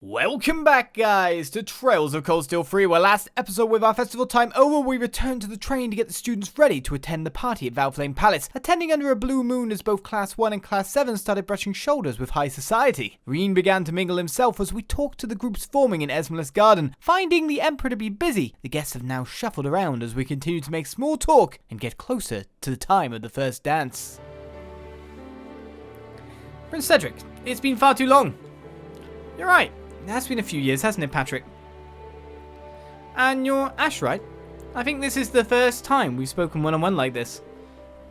Welcome back, guys, to Trails of Cold Steel 3, where last episode with our festival time over, we returned to the train to get the students ready to attend the party at Valflame Palace, attending under a blue moon as both Class 1 and Class 7 started brushing shoulders with high society. Rean began to mingle himself as we talked to the groups forming in Esmeralda's garden. Finding the Emperor to be busy, the guests have now shuffled around as we continue to make small talk and get closer to the time of the first dance. Prince Cedric, it's been far too long. You're right. It has been a few years, hasn't it, Patrick? And you're Ash, right? I think this is the first time we've spoken one-on-one like this.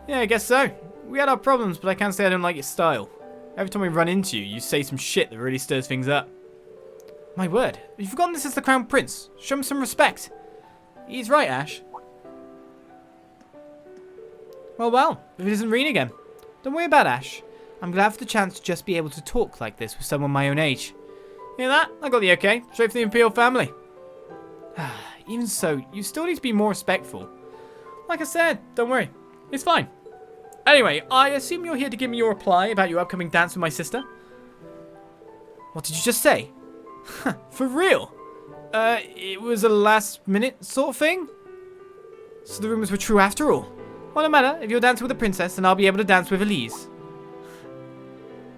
Yeah, I guess so. We had our problems, but I can't say I don't like your style. Every time we run into you, you say some shit that really stirs things up. My word, have you forgotten this is the Crown Prince? Show him some respect. He's right, Ash. Well, if it isn't Rean again. Don't worry about Ash. I'm glad for the chance to just be able to talk like this with someone my own age. Hear that? I got the okay. Straight from the Imperial family. Even so, you still need to be more respectful. Like I said, don't worry. It's fine. Anyway, I assume you're here to give me your reply about your upcoming dance with my sister? What did you just say? For real? It was a last minute sort of thing? So the rumors were true after all? Well, no matter. If you're dancing with a princess, then I'll be able to dance with Elise.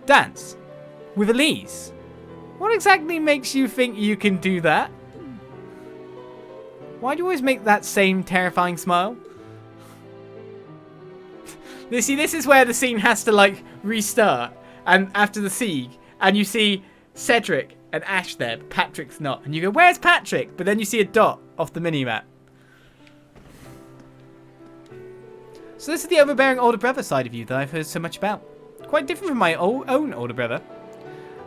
Dance? With Elise? What exactly makes you think you can do that? Why do you always make that same terrifying smile? See, this is where the scene has to, like, restart. And after the siege, and you see Cedric and Ash there, but Patrick's not. And you go, where's Patrick? But then you see a dot off the mini-map. So this is the overbearing older brother side of you that I've heard so much about. Quite different from my own older brother.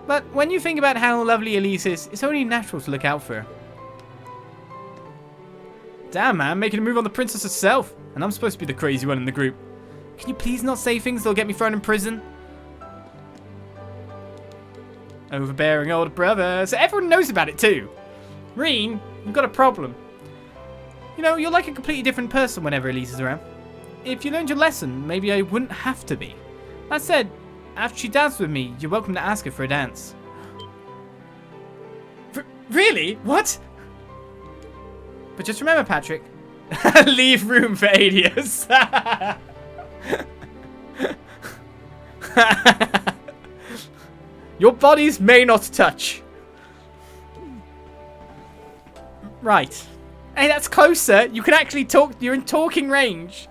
But when you think about how lovely Elise is, it's only natural to look out for her. Damn, man, making a move on the princess herself. And I'm supposed to be the crazy one in the group. Can you please not say things that'll get me thrown in prison? Overbearing older brother. So everyone knows about it too. Rean, you've got a problem. You know, you're like a completely different person whenever Elise is around. If you learned your lesson, maybe I wouldn't have to be. That said, after she danced with me, you're welcome to ask her for a dance. Really? What? But just remember, Patrick, leave room for alias. Your bodies may not touch. Right. Hey, that's closer. You can actually talk. You're in talking range.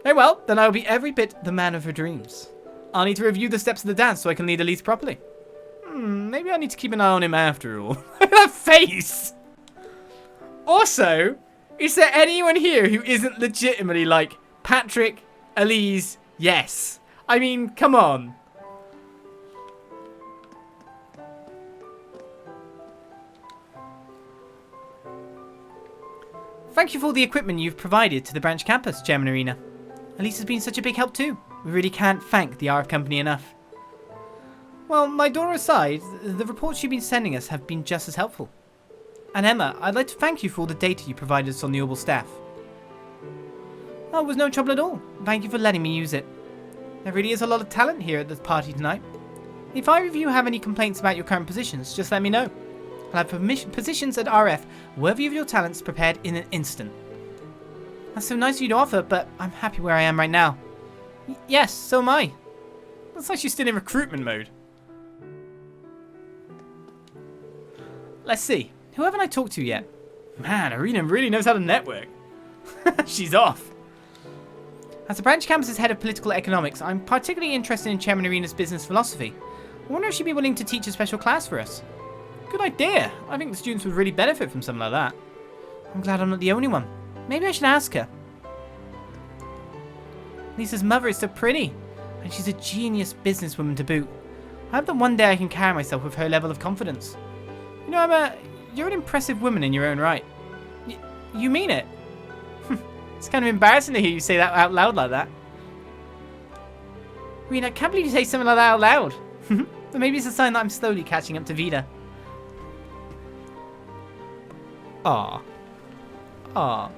Very well, then I'll be every bit the man of her dreams. I'll need to review the steps of the dance so I can lead Elise properly. Maybe I need to keep an eye on him after all. Look at that face! Also, is there anyone here who isn't legitimately like, Patrick, Elise, yes? I mean, come on. Thank you for all the equipment you've provided to the branch campus, Chairman Arena. Elise has been such a big help too. We really can't thank the RF company enough. Well, my daughter aside, the reports you've been sending us have been just as helpful. And Emma, I'd like to thank you for all the data you provided us on the Orbital staff. Oh, it was no trouble at all. Thank you for letting me use it. There really is a lot of talent here at the party tonight. If either of you have any complaints about your current positions, just let me know. I'll have positions at RF worthy of your talents prepared in an instant. That's so nice of you to offer, but I'm happy where I am right now. Yes, so am I. Looks like she's still in recruitment mode. Let's see. Who haven't I talked to yet? Man, Arena really knows how to network. She's off. As the branch campus's head of political economics, I'm particularly interested in Chairman Arena's business philosophy. I wonder if she'd be willing to teach a special class for us. Good idea. I think the students would really benefit from something like that. I'm glad I'm not the only one. Maybe I should ask her. Lisa's mother is so pretty, and she's a genius businesswoman to boot. I hope that one day I can carry myself with her level of confidence. You know, Emma, you're an impressive woman in your own right. You mean it? It's kind of embarrassing to hear you say that out loud like that. Rean, I can't believe you say something like that out loud. But maybe it's a sign that I'm slowly catching up to Vida. Aww. I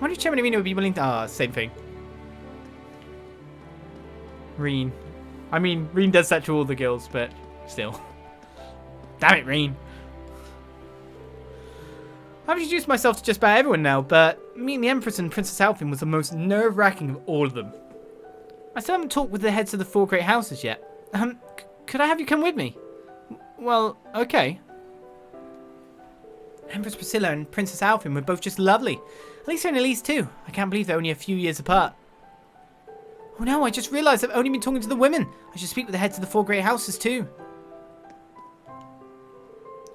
wonder if Chairman Arena would be willing to... same thing. Rean. I mean, Rean does that to all the girls, but Still. Damn it, Rean. I've introduced myself to just about everyone now, but meeting the Empress and Princess Alfin was the most nerve-wracking of all of them. I still haven't talked with the heads of the four great houses yet. Could I have you come with me? Well, okay. Empress Priscilla and Princess Alfin were both just lovely. Elisa and Elise too. I can't believe they're only a few years apart. Oh no, I just realised I've only been talking to the women. I should speak with the heads of the four great houses too.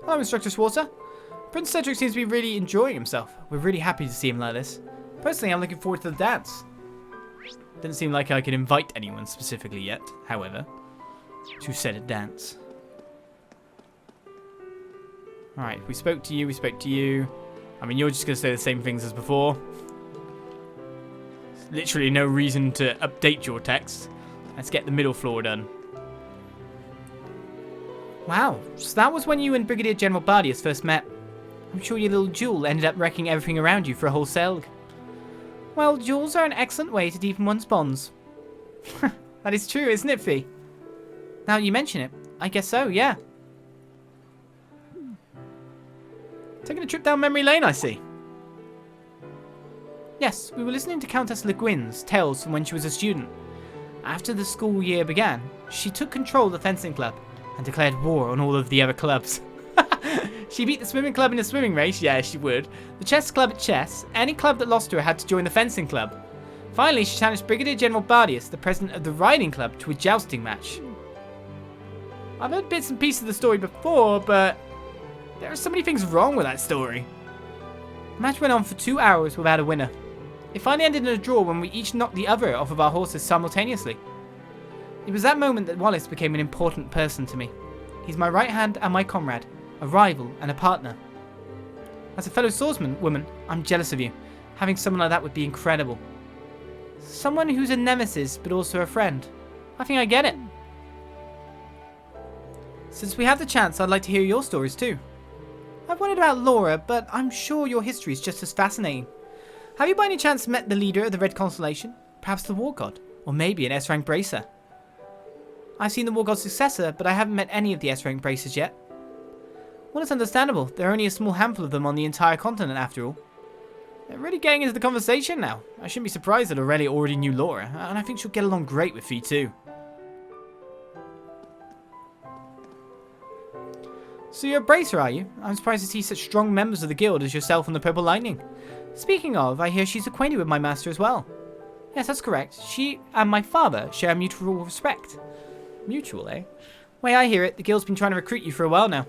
Hello, Instructor Schwarzer. Prince Cedric seems to be really enjoying himself. We're really happy to see him like this. Personally, I'm looking forward to the dance. Doesn't seem like I could invite anyone specifically yet, however. To said a dance. Alright, we spoke to you, we spoke to you. I mean, you're just going to say the same things as before. There's literally no reason to update your text. Let's get the middle floor done. Wow, so that was when you and Brigadier General Bardius first met. I'm sure your little duel ended up wrecking everything around you for a whole selg. Well, duels are an excellent way to deepen one's bonds. That is true, isn't it, Fee? Now you mention it, I guess so, yeah. Taking a trip down memory lane, I see. Yes, we were listening to Countess Le Guin's tales from when she was a student. After the school year began, she took control of the fencing club and declared war on all of the other clubs. She beat the swimming club in a swimming race, yeah, she would. The chess club at chess. Any club that lost to her had to join the fencing club. Finally, she challenged Brigadier General Bardius, the president of the riding club, to a jousting match. I've heard bits and pieces of the story before, but there are so many things wrong with that story. The match went on for 2 hours without a winner. It finally ended in a draw when we each knocked the other off of our horses simultaneously. It was that moment that Wallace became an important person to me. He's my right hand and my comrade, a rival and a partner. As a fellow swordsman woman, I'm jealous of you. Having someone like that would be incredible. Someone who's a nemesis but also a friend. I think I get it. Since we have the chance, I'd like to hear your stories too. I've wondered about Laura, but I'm sure your history is just as fascinating. Have you by any chance met the leader of the Red Constellation? Perhaps the War God? Or maybe an S-rank bracer? I've seen the War God's successor, but I haven't met any of the S-rank bracers yet. Well, it's understandable. There are only a small handful of them on the entire continent, after all. They're really getting into the conversation now. I shouldn't be surprised that Aurelia already knew Laura, and I think she'll get along great with Fee too. So you're a bracer, are you? I'm surprised to see such strong members of the guild as yourself and the Purple Lightning. Speaking of, I hear she's acquainted with my master as well. Yes, that's correct. She and my father share mutual respect. Mutual, eh? Way I hear it, the guild's been trying to recruit you for a while now.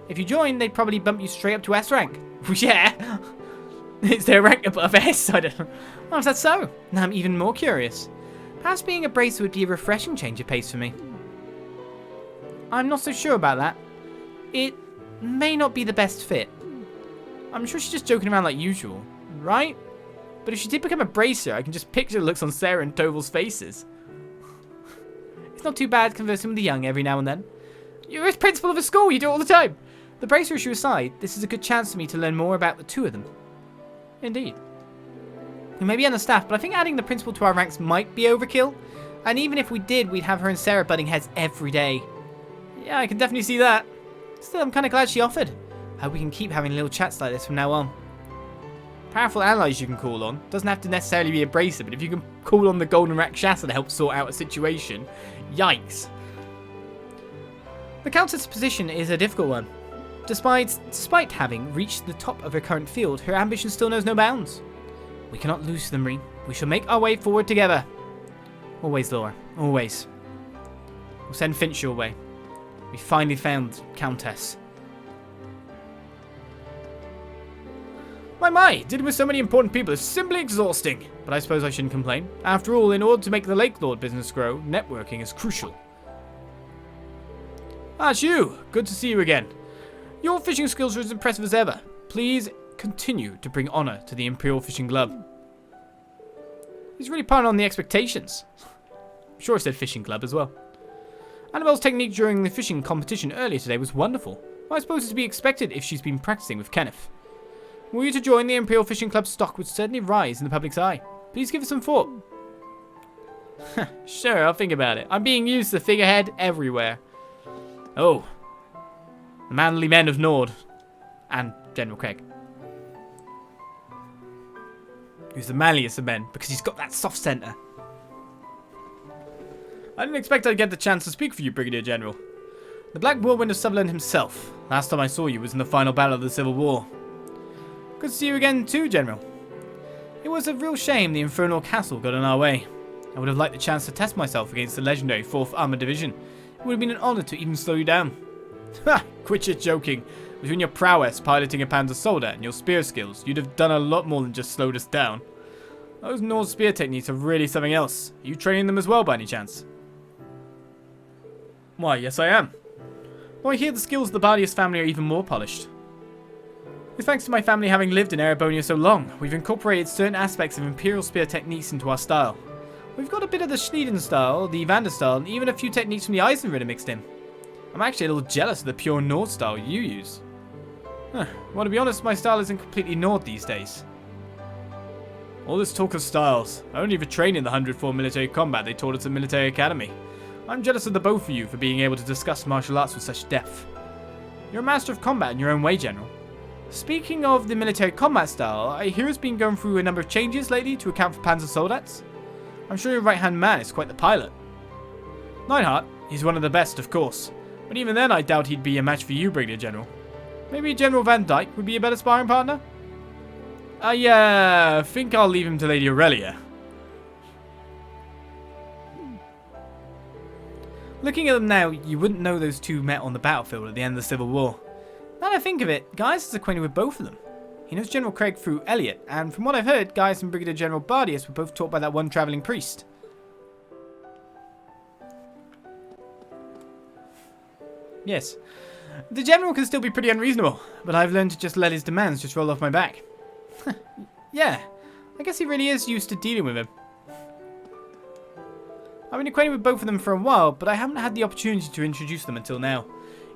If you join, they'd probably bump you straight up to S rank. Yeah! Is there a rank above S? I don't know. Oh, is that so? Now I'm even more curious. Perhaps being a bracer would be a refreshing change of pace for me. I'm not so sure about that. It may not be the best fit. I'm sure she's just joking around like usual, right? But if she did become a bracer, I can just picture the looks on Sarah and Toval's faces. It's not too bad conversing with the young every now and then. You're a principal of a school, you do it all the time. The bracer issue aside, this is a good chance for me to learn more about the two of them. Indeed. We may be understaffed, but I think adding the principal to our ranks might be overkill. And even if we did, we'd have her and Sarah butting heads every day. Yeah, I can definitely see that. Still, I'm kind of glad she offered. I hope we can keep having little chats like this from now on. Powerful allies you can call on. Doesn't have to necessarily be a bracer, but if you can call on the Golden Rakshasa to help sort out a situation, yikes. The Countess' position is a difficult one. Despite having reached the top of her current field, her ambition still knows no bounds. We cannot lose them, Rean. We shall make our way forward together. Always, Laura. Always. We'll send Finch your way. We finally found Countess. My, dealing with so many important people is simply exhausting. But I suppose I shouldn't complain. After all, in order to make the Lake Lord business grow, networking is crucial. Ah, it's you. Good to see you again. Your fishing skills are as impressive as ever. Please continue to bring honor to the Imperial Fishing Club. He's really piling on the expectations. I'm sure I said fishing club as well. Annabelle's technique during the fishing competition earlier today was wonderful. I suppose it's to be expected if she's been practicing with Kenneth. Were you to join the Imperial Fishing Club's stock would certainly rise in the public's eye. Please give it some thought. Sure, I'll think about it. I'm being used as the figurehead everywhere. Oh. The manly men of Nord. And General Craig. He's the manliest of men because he's got that soft centre. I didn't expect I'd get the chance to speak for you, Brigadier General. The Black Whirlwind of Sutherland himself. Last time I saw you was in the final battle of the Civil War. Good to see you again too, General. It was a real shame the Infernal Castle got in our way. I would have liked the chance to test myself against the legendary 4th Armoured Division. It would have been an honour to even slow you down. Ha! Quit your joking. Between your prowess piloting a Panzer Soldat and your spear skills, you'd have done a lot more than just slowed us down. Those Nord spear techniques are really something else. Are you training them as well by any chance? Why, yes I am. Though I hear the skills of the Bardius family are even more polished. It's thanks to my family having lived in Erebonia so long, we've incorporated certain aspects of Imperial spear techniques into our style. We've got a bit of the Schneiden style, the Evander style, and even a few techniques from the Eisenritter mixed in. I'm actually a little jealous of the pure Nord style you use. Well, to be honest, my style isn't completely Nord these days. All this talk of styles, I only ever trained in the 104 military combat they taught us at Military Academy. I'm jealous of the both of you for being able to discuss martial arts with such depth. You're a master of combat in your own way, General. Speaking of the military combat style, I hear it's been going through a number of changes lately to account for Panzer Soldats. I'm sure your right-hand man is quite the pilot. Nihon, he's one of the best, of course. But even then, I doubt he'd be a match for you, Brigadier General. Maybe General Van Dyke would be a better sparring partner? I think I'll leave him to Lady Aurelia. Looking at them now, you wouldn't know those two met on the battlefield at the end of the Civil War. Now that I think of it, Gaius is acquainted with both of them. He knows General Craig through Elliot, and from what I've heard, Gaius and Brigadier General Bardius were both taught by that one travelling priest. Yes. The General can still be pretty unreasonable, but I've learned to just let his demands just roll off my back. Yeah, I guess he really is used to dealing with him. I've been acquainted with both of them for a while, but I haven't had the opportunity to introduce them until now.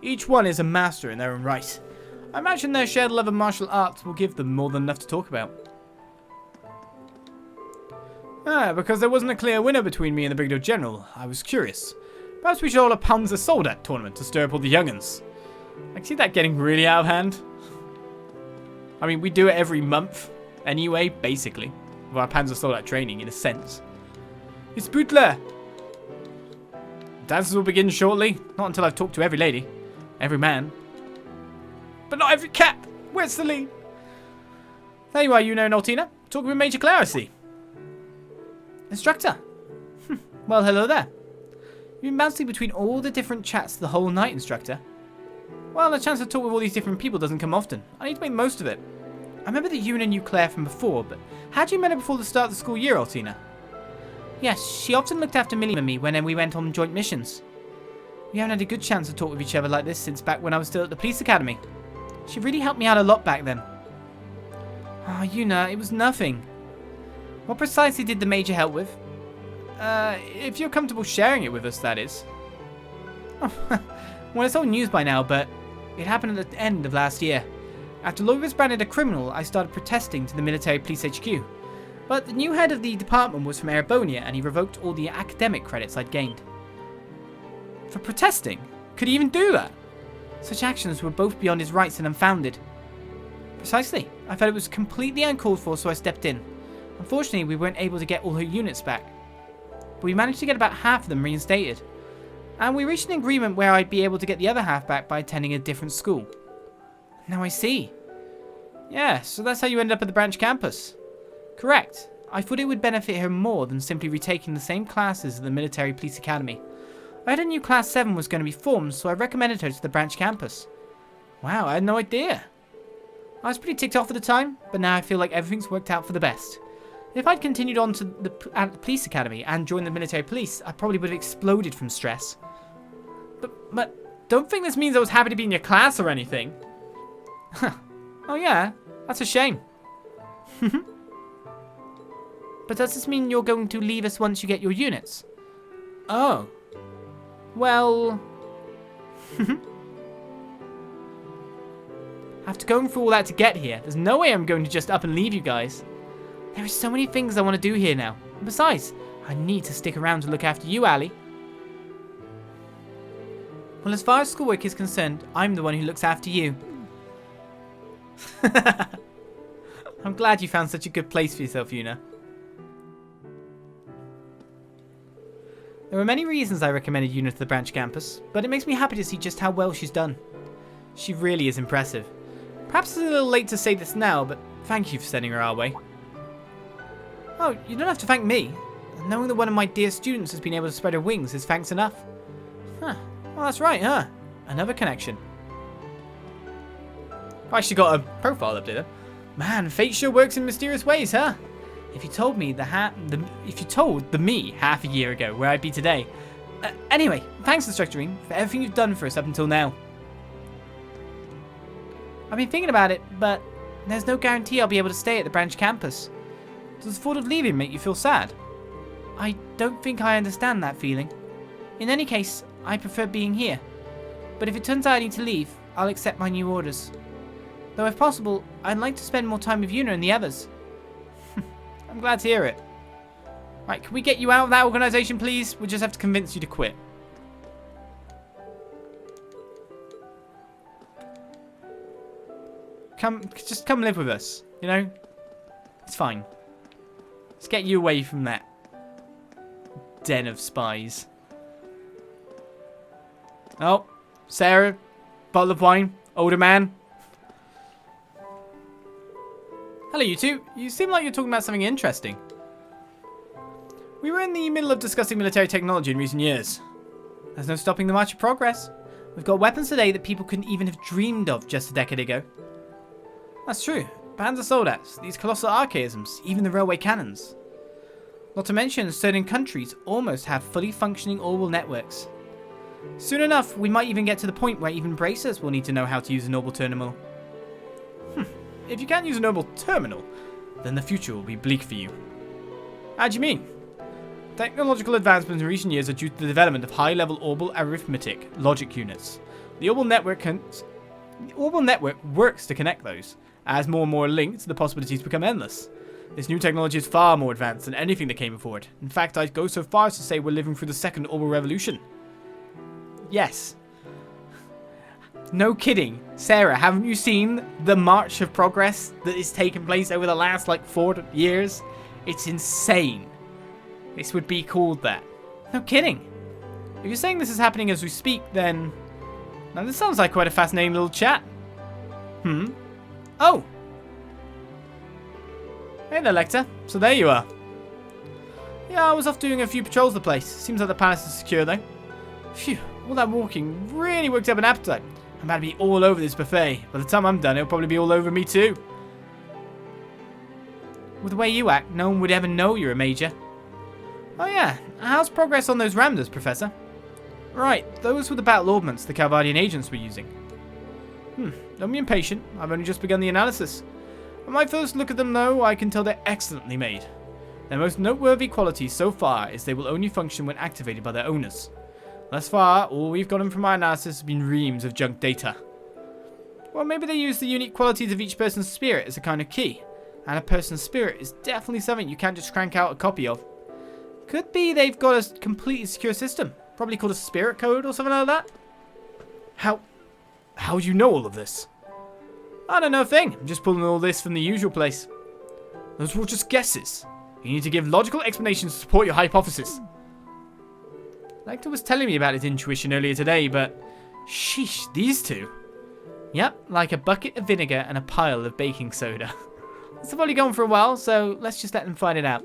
Each one is a master in their own right. I imagine their shared love of martial arts will give them more than enough to talk about. Because there wasn't a clear winner between me and the Brigadier General, I was curious. Perhaps we should hold a Panzer Soldat tournament to stir up all the young'uns. I can see that getting really out of hand. I mean, we do it every month anyway, basically, with our Panzer Soldat training, in a sense. It's Butler! Dances will begin shortly, not until I've talked to every lady, every man, but not every cat! Where's the lead? There you are, Yuna and Altina. Talking with Major Claire, I see. Instructor. Well, hello there. You've been bouncing between all the different chats the whole night, Instructor. Well, a chance to talk with all these different people doesn't come often. I need to make most of it. I remember that Yuna knew Claire from before, but had you met her before the start of the school year, Altina? Yes, she often looked after Millie and me when we went on joint missions. We haven't had a good chance to talk with each other like this since back when I was still at the police academy. She really helped me out a lot back then. Oh, Yuna, it was nothing. What precisely did the Major help with? If you're comfortable sharing it with us, that is. Oh, well, it's old news by now, but it happened at the end of last year. After Lloyd was branded a criminal, I started protesting to the military police HQ. But the new head of the department was from Erebonia, and he revoked all the academic credits I'd gained. For protesting? Could he even do that? Such actions were both beyond his rights and unfounded. Precisely. I felt it was completely uncalled for, so I stepped in. Unfortunately, we weren't able to get all her units back. But we managed to get about half of them reinstated. And we reached an agreement where I'd be able to get the other half back by attending a different school. Now I see. Yeah, so that's how you ended up at the branch campus. Correct. I thought it would benefit her more than simply retaking the same classes at the military police academy. I heard a new Class 7 was going to be formed, so I recommended her to the branch campus. Wow, I had no idea. I was pretty ticked off at the time, but now I feel like everything's worked out for the best. If I'd continued on to the police academy and joined the military police, I probably would have exploded from stress. But don't think this means I was happy to be in your class or anything. Oh yeah, that's a shame. But does this mean you're going to leave us once you get your units? Oh. Well... After going through all that to get here, there's no way I'm going to just up and leave you guys. There are so many things I want to do here now. And besides, I need to stick around to look after you, Ali. Well, as far as schoolwork is concerned, I'm the one who looks after you. I'm glad you found such a good place for yourself, Yuna. There were many reasons I recommended Yuna to the branch campus, but it makes me happy to see just how well she's done. She really is impressive. Perhaps it's a little late to say this now, but thank you for sending her our way. Oh, you don't have to thank me. Knowing that one of my dear students has been able to spread her wings is thanks enough. Huh. Well, that's right, huh? Another connection. I've actually got a profile updater. Man, fate sure works in mysterious ways, huh? If you told me the me half a year ago where I'd be today. Anyway, thanks Instructor Rean for everything you've done for us up until now. I've been thinking about it, but there's no guarantee I'll be able to stay at the branch campus. Does the thought of leaving make you feel sad? I don't think I understand that feeling. In any case, I prefer being here. But if it turns out I need to leave, I'll accept my new orders. Though if possible, I'd like to spend more time with Yuna and the others. I'm glad to hear it. Right, can we get you out of that organisation, please? We'll just have to convince you to quit. Just come live with us, you know? It's fine. Let's get you away from that den of spies. Oh, Sarah, bottle of wine, older man. Hello, you two. You seem like you're talking about something interesting. We were in the middle of discussing military technology in recent years. There's no stopping the march of progress. We've got weapons today that people couldn't even have dreamed of just a decade ago. That's true. Panzer soldats, these colossal archaisms, even the railway cannons. Not to mention, certain countries almost have fully functioning orbital networks. Soon enough, we might even get to the point where even bracers will need to know how to use an orbital terminal. If you can't use an orbital terminal, then the future will be bleak for you. How do you mean? Technological advancements in recent years are due to the development of high-level orbital arithmetic logic units. The orbital network works to connect those. As more and more are linked, the possibilities become endless. This new technology is far more advanced than anything that came before it. In fact, I'd go so far as to say we're living through the second orbital revolution. Yes. No kidding. Sarah, haven't you seen the march of progress that is taking place over the last, 4 years? It's insane. This would be called that. No kidding. If you're saying this is happening as we speak, then... Now, this sounds like quite a fascinating little chat. Oh! Hey there, Lecter. So there you are. Yeah, I was off doing a few patrols of the place. Seems like the palace is secure, though. Phew, all that walking really worked up an appetite. I'm about to be all over this buffet. By the time I'm done, it'll probably be all over me too. With the way you act, no one would ever know you're a major. Oh yeah, how's progress on those Ramdas, Professor? Right, those were the battle augments the Calvardian agents were using. Don't be impatient, I've only just begun the analysis. At my first look at them though, I can tell they're excellently made. Their most noteworthy quality so far is they will only function when activated by their owners. Thus far, all we've gotten from our analysis has been reams of junk data. Well, maybe they use the unique qualities of each person's spirit as a kind of key. And a person's spirit is definitely something you can't just crank out a copy of. Could be they've got a completely secure system. Probably called a spirit code or something like that. How do you know all of this? I don't know a thing. I'm just pulling all this from the usual place. Those were just guesses. You need to give logical explanations to support your hypothesis. Lecter was telling me about his intuition earlier today, but... Sheesh, these two. Yep, like a bucket of vinegar and a pile of baking soda. It's probably gone for a while, so let's just let them find it out.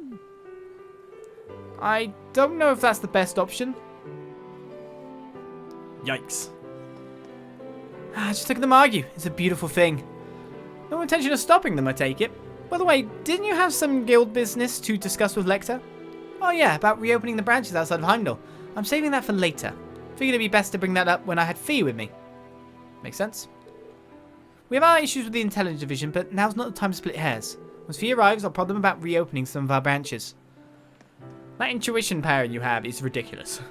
I don't know if that's the best option. Yikes. Just look at them argue. It's a beautiful thing. No intention of stopping them, I take it. By the way, didn't you have some guild business to discuss with Lecter? Oh yeah, about reopening the branches outside of Heimdall. I'm saving that for later. Figured it'd be best to bring that up when I had Fee with me. Makes sense. We have our issues with the intelligence division, but now's not the time to split hairs. Once Fee arrives, I'll prod them about reopening some of our branches. That intuition power you have is ridiculous.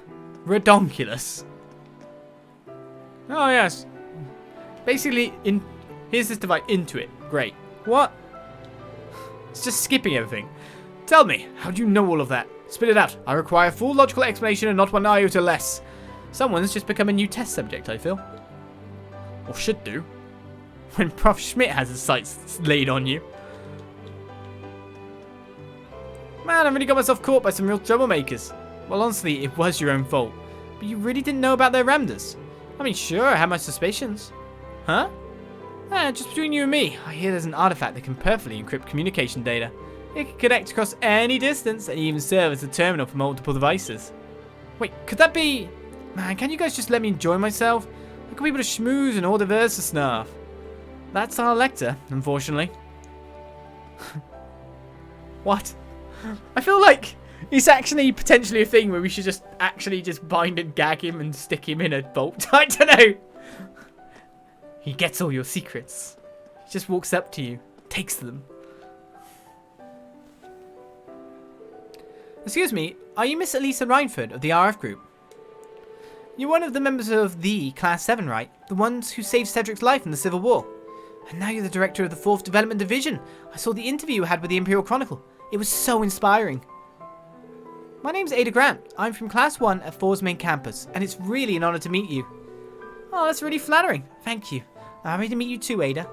Redonkulous. Oh yes. Basically, here's this device. Intuit. Great. What? It's just skipping everything. Tell me, how do you know all of that? Spit it out. I require full logical explanation and not one iota less. Someone's just become a new test subject, I feel. Or should do. When Prof. Schmidt has his sights laid on you. Man, I've really got myself caught by some real troublemakers. Well, honestly, it was your own fault. But you really didn't know about their ramdas. I mean, sure, I had my suspicions. Huh? Just between you and me, I hear there's an artifact that can perfectly encrypt communication data. It can connect across any distance and even serve as a terminal for multiple devices. Wait, could that be... Man, can you guys just let me enjoy myself? I could be able to schmooze and all the versa snarf. That's our lector, unfortunately. What? I feel like it's actually potentially a thing where we should just actually just bind and gag him and stick him in a bolt. I don't know. He gets all your secrets. He just walks up to you, takes them. Excuse me, are you Miss Elisa Reinford of the RF group? You're one of the members of the Class VII, right? The ones who saved Cedric's life in the Civil War. And now you're the director of the 4th Development Division. I saw the interview you had with the Imperial Chronicle. It was so inspiring. My name's Ada Grant. I'm from Class 1 at Thors main campus, and it's really an honor to meet you. Oh, that's really flattering. Thank you. I'm happy to meet you too, Ada.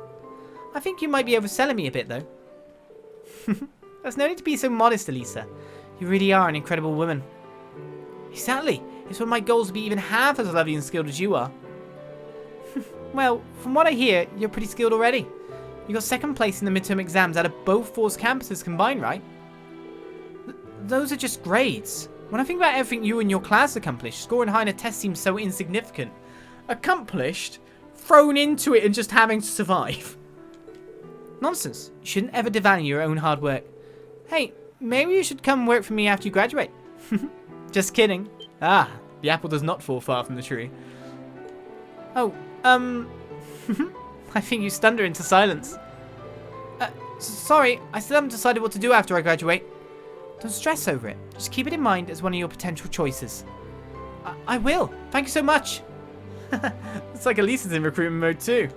I think you might be overselling me a bit, though. There's no need to be so modest, Elisa. You really are an incredible woman. Exactly. It's one of my goals to be even half as lovely and skilled as you are. Well, from what I hear, you're pretty skilled already. You got 2nd place in the midterm exams out of both Thors campuses combined, right? Those are just grades. When I think about everything you and your class accomplished, scoring high in a test seems so insignificant. Accomplished? Thrown into it and just having to survive. Nonsense. You shouldn't ever devalue your own hard work. Hey, maybe you should come work for me after you graduate. Just kidding. Ah, the apple does not fall far from the tree. Oh, I think you stunned her into silence. Sorry, I still haven't decided what to do after I graduate. Don't stress over it. Just keep it in mind as one of your potential choices. I will. Thank you so much. It's like Elisa's in recruitment mode too.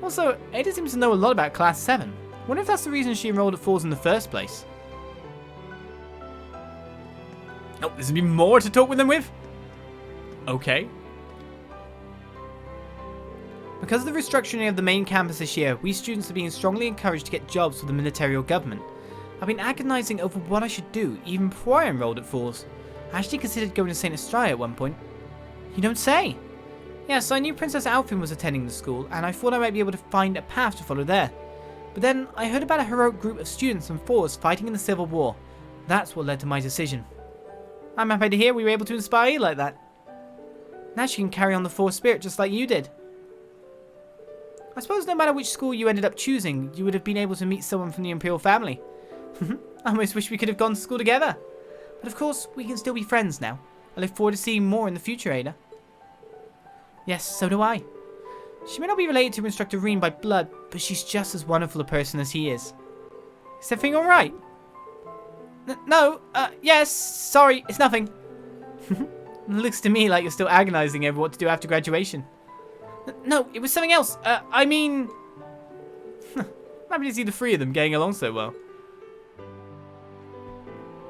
Also, Ada seems to know a lot about Class 7. Wonder if that's the reason she enrolled at Thors in the first place. Oh, there's gonna be more to talk with them with? Okay. Because of the restructuring of the main campus this year, we students are being strongly encouraged to get jobs with the military or government. I've been agonizing over what I should do even before I enrolled at Thors. I actually considered going to St. Estrella at one point. You don't say? Yes, I knew Princess Alfin was attending the school, and I thought I might be able to find a path to follow there. But then, I heard about a heroic group of students from Thors fighting in the Civil War. That's what led to my decision. I'm happy to hear we were able to inspire you like that. Now she can carry on the Thors spirit just like you did. I suppose no matter which school you ended up choosing, you would have been able to meet someone from the Imperial family. I almost wish we could have gone to school together. But of course, we can still be friends now. I look forward to seeing more in the future, Ada. Yes, so do I. She may not be related to Instructor Rean by blood, but she's just as wonderful a person as he is. Is everything alright? No, yes, sorry, it's nothing. Looks to me like you're still agonizing over what to do after graduation. No, it was something else. I mean... I'm happy to see the 3 of them getting along so well.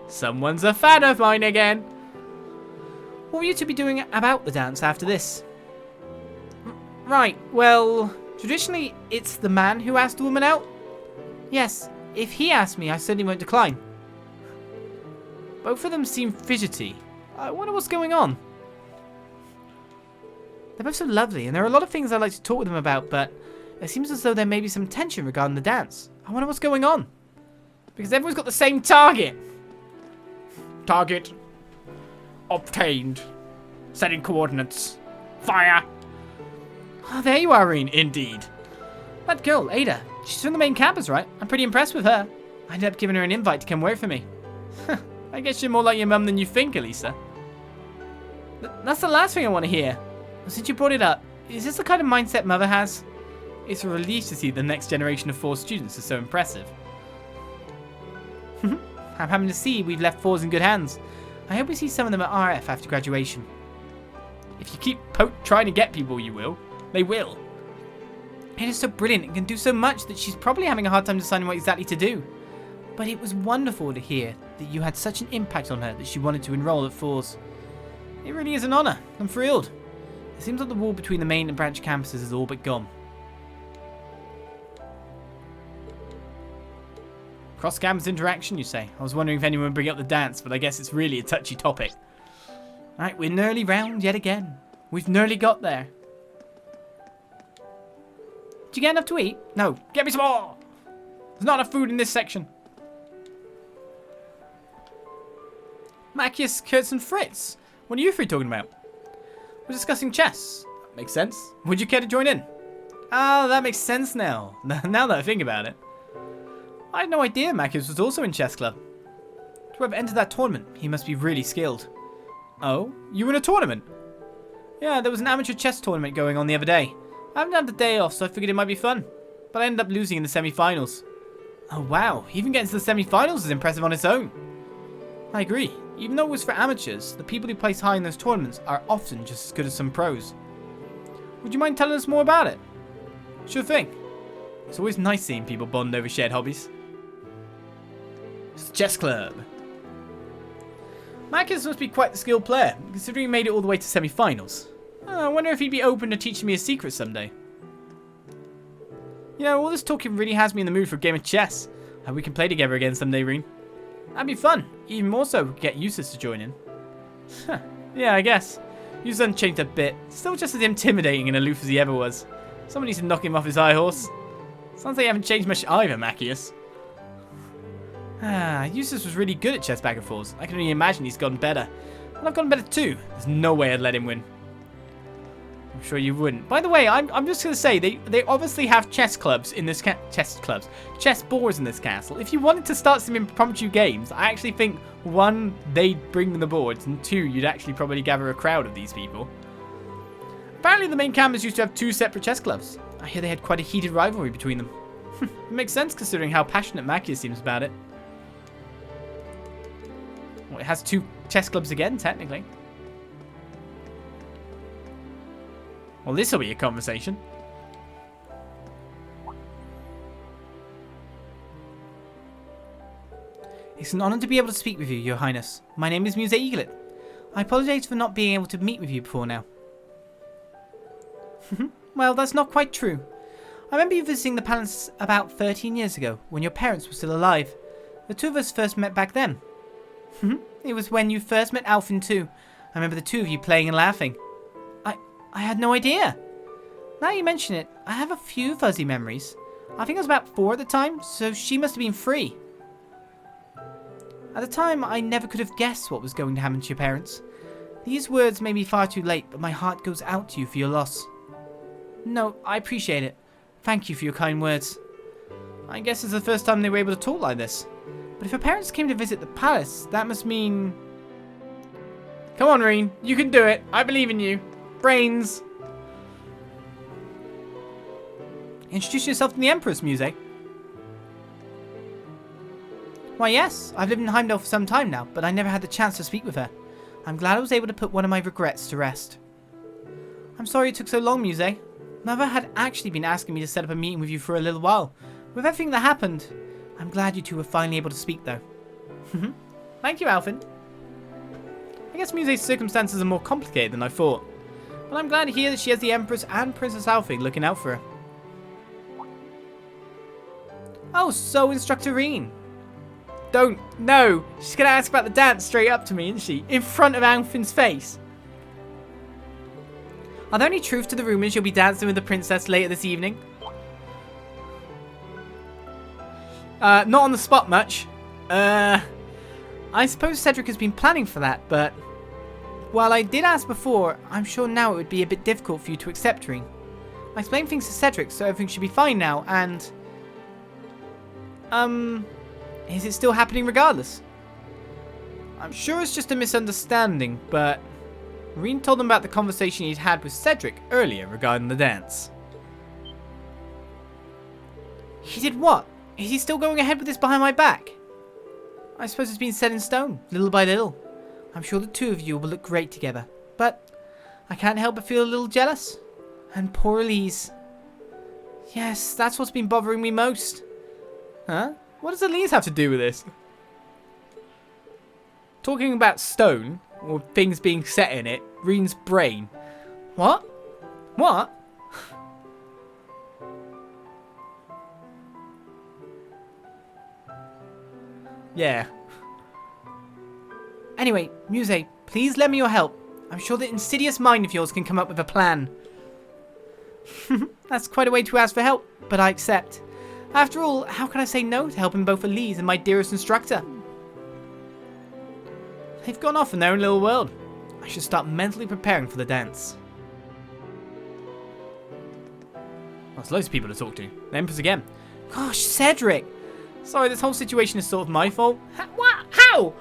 Someone's a fan of mine again. What will you two be doing about the dance after this? Right, well, traditionally it's the man who asks the woman out. Yes, if he asks me, I certainly won't decline. Both of them seem fidgety. I wonder what's going on. They're both so lovely, and there are a lot of things I'd like to talk with them about, but it seems as though there may be some tension regarding the dance. I wonder what's going on. Because everyone's got the same target. Target obtained. Setting coordinates. Fire. Oh, there you are, Rean. Indeed. That girl, Ada. She's from the main campus, right? I'm pretty impressed with her. I ended up giving her an invite to come work for me. I guess you're more like your mum than you think, Elisa. That's the last thing I want to hear. Since you brought it up, is this the kind of mindset Mother has? It's a relief to see the next generation of Thors students is so impressive. I'm happy to see we've left Thors in good hands. I hope we see some of them at RF after graduation. If you keep trying to get people, you will. They will. It is so brilliant and can do so much that she's probably having a hard time deciding what exactly to do. But it was wonderful to hear that you had such an impact on her that she wanted to enroll at Thors. It really is an honour. I'm thrilled. It seems like the wall between the main and branch campuses is all but gone. Cross-campus interaction, you say? I was wondering if anyone would bring up the dance, but I guess it's really a touchy topic. Right, we're nearly round yet again. We've nearly got there. Did you get enough to eat? No. Get me some more! There's not enough food in this section. Macius, Kurtz, and Fritz. What are you three talking about? We're discussing chess. Makes sense. Would you care to join in? Ah, that makes sense now. Now that I think about it. I had no idea Macius was also in chess club. To have entered that tournament, he must be really skilled. Oh? You were in a tournament? Yeah, there was an amateur chess tournament going on the other day. I haven't had the day off, so I figured it might be fun. But I ended up losing in the semi-finals. Oh wow, even getting to the semi-finals is impressive on its own. I agree. Even though it was for amateurs, the people who place high in those tournaments are often just as good as some pros. Would you mind telling us more about it? Sure thing. It's always nice seeing people bond over shared hobbies. It's chess club. Macius must be quite the skilled player, considering he made it all the way to semi-finals. I wonder if he'd be open to teaching me a secret someday. You know, all this talking really has me in the mood for a game of chess. And we can play together again someday, Rean. That'd be fun. Even more so, we could get Eustace to join in. Huh. Yeah, I guess. Eustace hasn't changed a bit. Still just as intimidating and aloof as he ever was. Someone needs to knock him off his high horse. Sounds like you haven't changed much either, Macius. Eustace was really good at chess back and forth. I can only imagine he's gotten better. And I've gotten better too. There's no way I'd let him win. I'm sure you wouldn't. By the way, I'm just going to say, they obviously have chess clubs in this chess boards in this castle. If you wanted to start some impromptu games, I actually think, one, they'd bring the boards, and two, you'd actually probably gather a crowd of these people. Apparently the main campus used to have 2 separate chess clubs. I hear they had quite a heated rivalry between them. It makes sense considering how passionate Macius seems about it. Well, it has 2 chess clubs again, technically. Well, this'll be a conversation. It's an honor to be able to speak with you, Your Highness. My name is Muse Eaglet. I apologize for not being able to meet with you before now. Well, that's not quite true. I remember you visiting the palace about 13 years ago, when your parents were still alive. The 2 of us first met back then. It was when you first met Alfin too. I remember the 2 of you playing and laughing. I had no idea. Now you mention it, I have a few fuzzy memories. I think I was about 4 at the time, so she must have been 3. At the time, I never could have guessed what was going to happen to your parents. These words may be far too late, but my heart goes out to you for your loss. No, I appreciate it. Thank you for your kind words. I guess it's the first time they were able to talk like this. But if your parents came to visit the palace, that must mean... Come on, Rean. You can do it. I believe in you. Brains. Introduce yourself to the Empress, Muse. Why, yes. I've lived in Heimdall for some time now, but I never had the chance to speak with her. I'm glad I was able to put one of my regrets to rest. I'm sorry it took so long, Muse. Mother had actually been asking me to set up a meeting with you for a little while. With everything that happened, I'm glad you two were finally able to speak, though. Thank you, Alfin. I guess Muse's circumstances are more complicated than I thought. But I'm glad to hear that she has the Empress and Princess Alfin looking out for her. Oh, so Instructor Rean. No. She's going to ask about the dance straight up to me, isn't she? In front of Alfin's face. Are there any truth to the rumours you'll be dancing with the princess later this evening? Not on the spot much. I suppose Cedric has been planning for that, but... While I did ask before, I'm sure now it would be a bit difficult for you to accept, Rean. I explained things to Cedric, so everything should be fine now, and... Is it still happening regardless? I'm sure it's just a misunderstanding, but... Rean told him about the conversation he'd had with Cedric earlier regarding the dance. He did what? Is he still going ahead with this behind my back? I suppose it's been set in stone, little by little. I'm sure the 2 of you will look great together, but I can't help but feel a little jealous. And poor Elise. Yes, that's what's been bothering me most. Huh? What does Elise have to do with this? Talking about stone, or things being set in it. Rean's brain. What? What? Yeah. Anyway, Muse, please lend me your help. I'm sure that insidious mind of yours can come up with a plan. That's quite a way to ask for help, but I accept. After all, how can I say no to helping both Elise and my dearest instructor? They've gone off in their own little world. I should start mentally preparing for the dance. There's loads of people to talk to. The Empress again. Gosh, Cedric! Sorry, this whole situation is sort of my fault. What? How?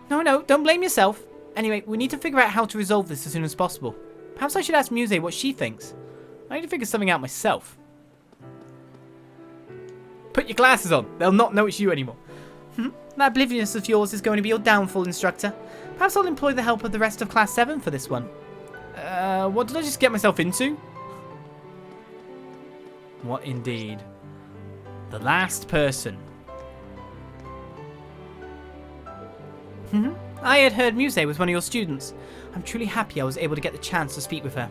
No, don't blame yourself. Anyway, we need to figure out how to resolve this as soon as possible. Perhaps I should ask Muse what she thinks. I need to figure something out myself. Put your glasses on. They'll not notice you anymore. That obliviousness of yours is going to be your downfall, instructor. Perhaps I'll employ the help of the rest of Class 7 for this one. What did I just get myself into? What indeed? The last person. I had heard Muse was one of your students. I'm truly happy I was able to get the chance to speak with her.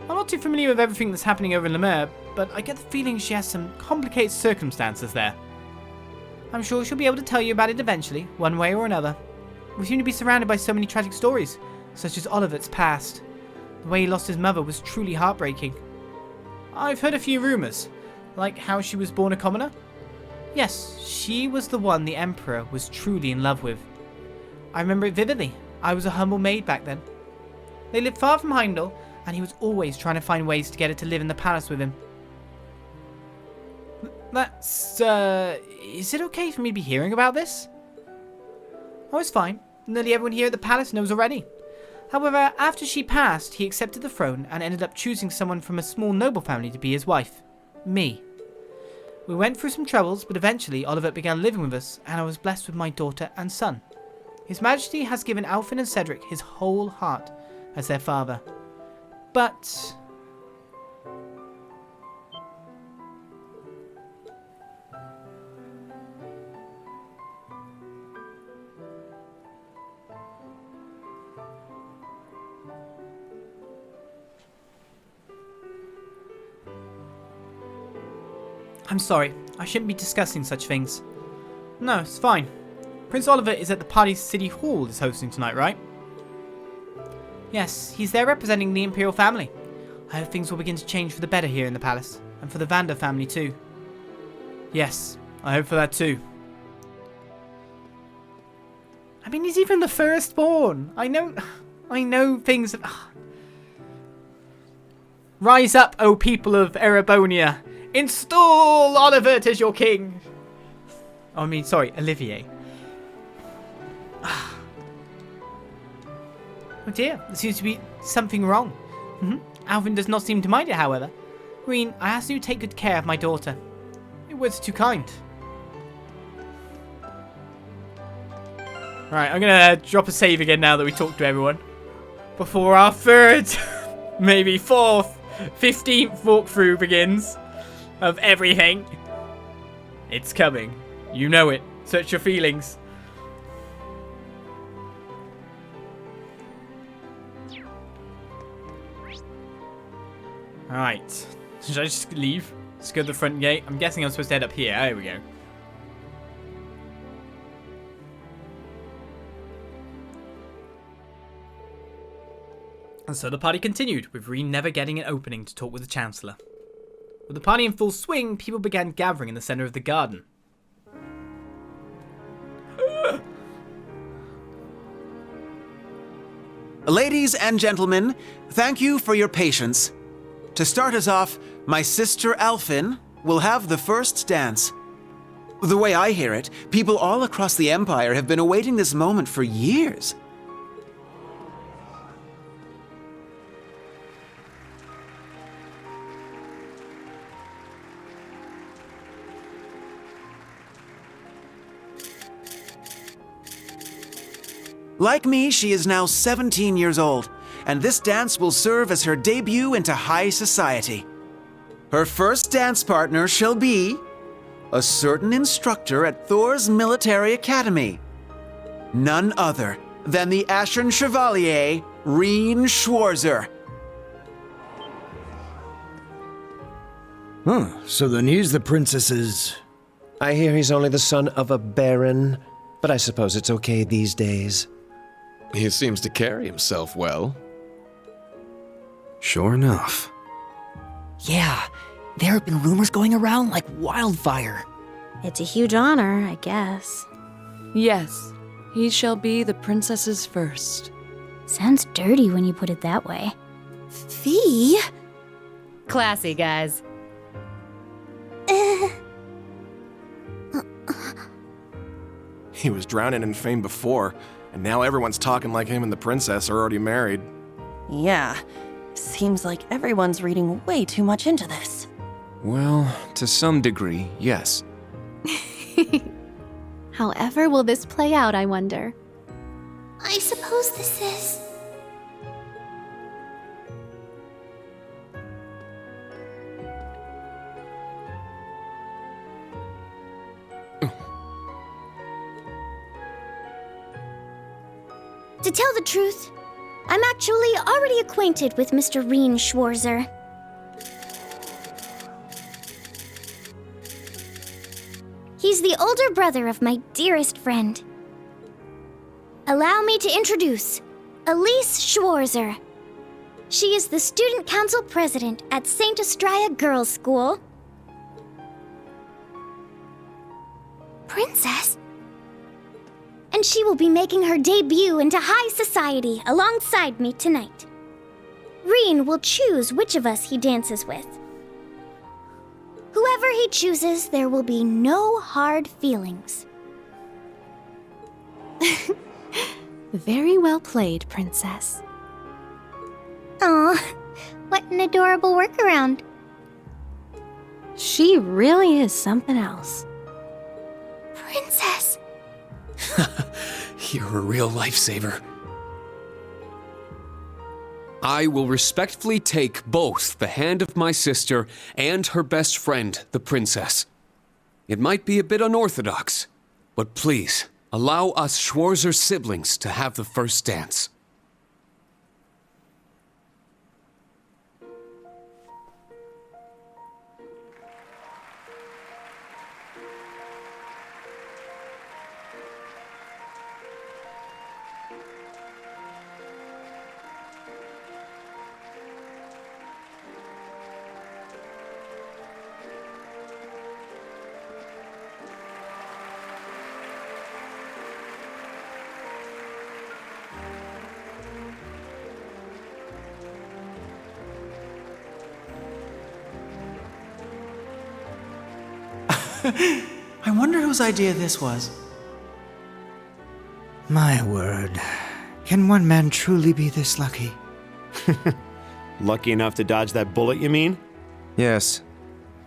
I'm not too familiar with everything that's happening over in Lemuer, but I get the feeling she has some complicated circumstances there. I'm sure she'll be able to tell you about it eventually, one way or another. We seem to be surrounded by so many tragic stories, such as Oliver's past. The way he lost his mother was truly heartbreaking. I've heard a few rumours, like how she was born a commoner. Yes, she was the one the Emperor was truly in love with. I remember it vividly. I was a humble maid back then. They lived far from Heimdall, and he was always trying to find ways to get her to live in the palace with him. That's, is it okay for me to be hearing about this? Oh, it's fine. Nearly everyone here at the palace knows already. However, after she passed, he accepted the throne and ended up choosing someone from a small noble family to be his wife. Me. We went through some troubles, but eventually Oliver began living with us, and I was blessed with my daughter and son. His Majesty has given Alfin and Cedric his whole heart as their father. But... I'm sorry, I shouldn't be discussing such things. No, it's fine. Prince Oliver is at the party City Hall is hosting tonight, right? Yes, he's there representing the Imperial family. I hope things will begin to change for the better here in the palace, and for the Vander family too. Yes, I hope for that too. I mean, he's even the firstborn. I know things... Rise up, O people of Erebonia. Install Oliver as your king. I mean, sorry, Olivier. Oh dear, there seems to be something wrong. Alfin does not seem to mind it, however. Rean, I ask you to take good care of my daughter. Your words are too kind. Right, I'm going to drop a save again now that we talked to everyone. Before our third, maybe fourth, 15th walkthrough begins. Of everything. It's coming. You know it. Search your feelings. Alright. Should I just leave? Let's go to the front gate. I'm guessing I'm supposed to head up here. There we go. And so the party continued, with Rean never getting an opening to talk with the Chancellor. With the party in full swing, people began gathering in the centre of the garden. Ladies and gentlemen, thank you for your patience. To start us off, my sister Alfin will have the first dance. The way I hear it, people all across the Empire have been awaiting this moment for years. Like me, she is now 17 years old, and this dance will serve as her debut into high society. Her first dance partner shall be a certain instructor at Thor's Military Academy. None other than the Ashen Chevalier, Rean Schwarzer. So then he's the princess's... I hear he's only the son of a baron, but I suppose it's okay these days. He seems to carry himself well. Sure enough. Yeah, there have been rumors going around like wildfire. It's a huge honor, I guess. Yes, he shall be the princess's first. Sounds dirty when you put it that way. Fee? Classy, guys. He was drowning in fame before, and now everyone's talking like him and the princess are already married. Yeah, seems like everyone's reading way too much into this. Well, to some degree, yes. However will this play out, I wonder? I suppose this is... To tell the truth, I'm actually already acquainted with Mr. Rean Schwarzer. He's the older brother of my dearest friend. Allow me to introduce Leeves Schwarzer. She is the student council president at St. Estraya Girls' School. Princess? And she will be making her debut into high society alongside me tonight. Rean will choose which of us he dances with. Whoever he chooses, there will be no hard feelings. Very well played, Princess. Aw, what an adorable workaround. She really is something else. Princess! You're a real lifesaver. I will respectfully take both the hand of my sister and her best friend, the princess. It might be a bit unorthodox, but please, allow us Schwarzer siblings to have the first dance. I wonder whose idea this was. My word. Can one man truly be this lucky? Lucky enough to dodge that bullet, you mean? Yes.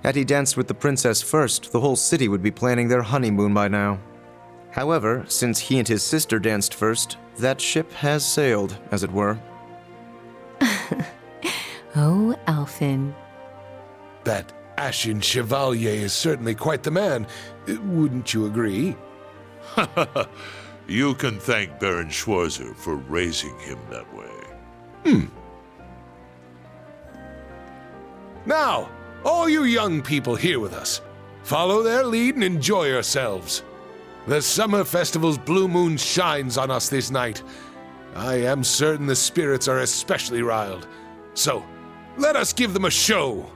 Had he danced with the princess first, the whole city would be planning their honeymoon by now. However, since he and his sister danced first, that ship has sailed, as it were. Oh, Alfin. That Ashen Chevalier is certainly quite the man. Wouldn't you agree? You can thank Baron Schwarzer for raising him that way. Now, all you young people here with us, follow their lead and enjoy yourselves. The summer festival's blue moon shines on us this night. I am certain the spirits are especially riled. So, let us give them a show.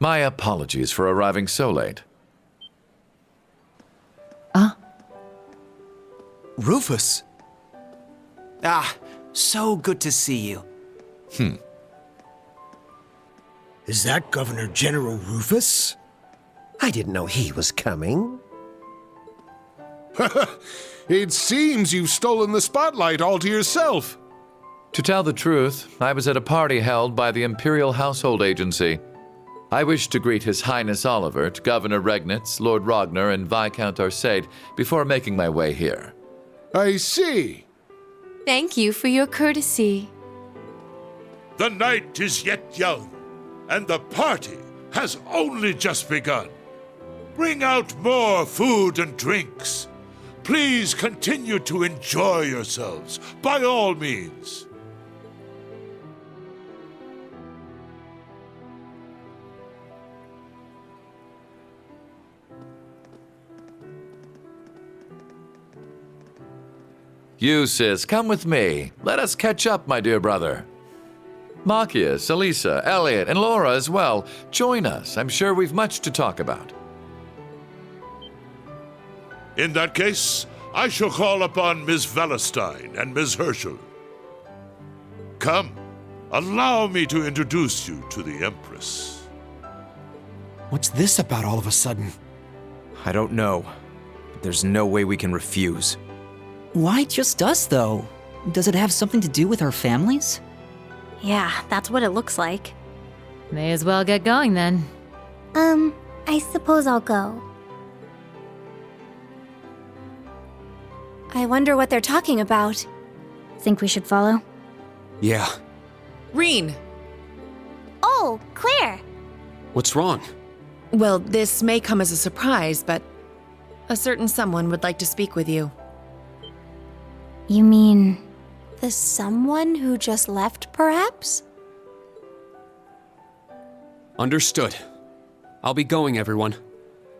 My apologies for arriving so late. Rufus! Ah, so good to see you. Is that Governor General Rufus? I didn't know he was coming. It seems you've stolen the spotlight all to yourself. To tell the truth, I was at a party held by the Imperial Household Agency. I wish to greet His Highness Olivert, Governor Regnitz, Lord Ragnar, and Viscount Arcade before making my way here. I see. Thank you for your courtesy. The night is yet young, and the party has only just begun. Bring out more food and drinks. Please continue to enjoy yourselves, by all means. You, sis, come with me. Let us catch up, my dear brother. Machias, Elisa, Elliot, and Laura as well. Join us. I'm sure we've much to talk about. In that case, I shall call upon Ms. Valestein and Ms. Herschel. Come, allow me to introduce you to the Empress. What's this about all of a sudden? I don't know, but there's no way we can refuse. Why just us, though? Does it have something to do with our families? Yeah, that's what it looks like. May as well get going then. I suppose I'll go. I wonder what they're talking about. Think we should follow? Yeah. Rean! Oh, Claire! What's wrong? Well, this may come as a surprise, but a certain someone would like to speak with you. You mean the someone who just left, perhaps? Understood. I'll be going, everyone.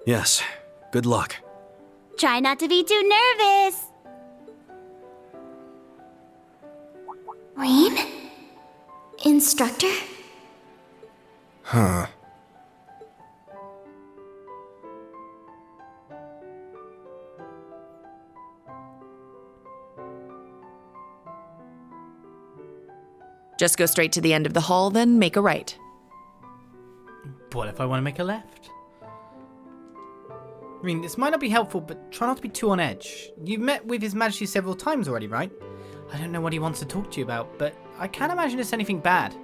Yes. Good luck. Try not to be too nervous. Rean? Instructor? Huh. Just go straight to the end of the hall, then make a right. What if I want to make a left? I mean, this might not be helpful, but try not to be too on edge. You've met with His Majesty several times already, right? I don't know what he wants to talk to you about, but I can't imagine it's anything bad.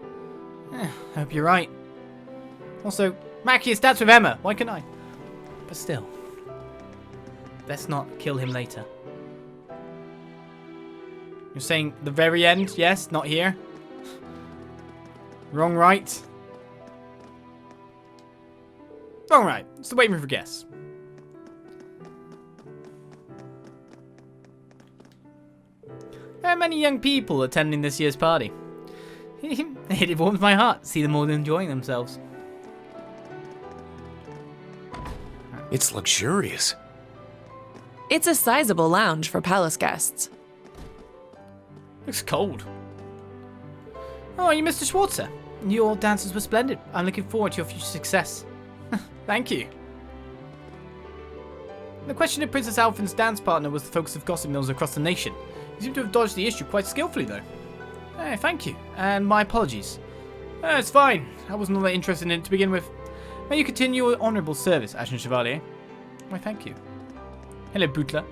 I hope you're right. Also, Machias, that's with Emma. Why can't I? But still, let's not kill him later. You're saying the very end? Yes, not here? Wrong right? Wrong right. It's the waiting room for guests. There are many young people attending this year's party. It warms my heart to see them all enjoying themselves. It's luxurious. It's a sizable lounge for palace guests. Looks cold. Oh, you Mr. Schwarzer. Your dances were splendid. I'm looking forward to your future success. Thank you. The question of Princess Alfin's dance partner was the focus of gossip mills across the nation. You seem to have dodged the issue quite skillfully, though. Thank you, and my apologies. It's fine. I wasn't all that interested in it to begin with. May you continue your honourable service, Ashen Chevalier. Why, thank you. Hello, Butler.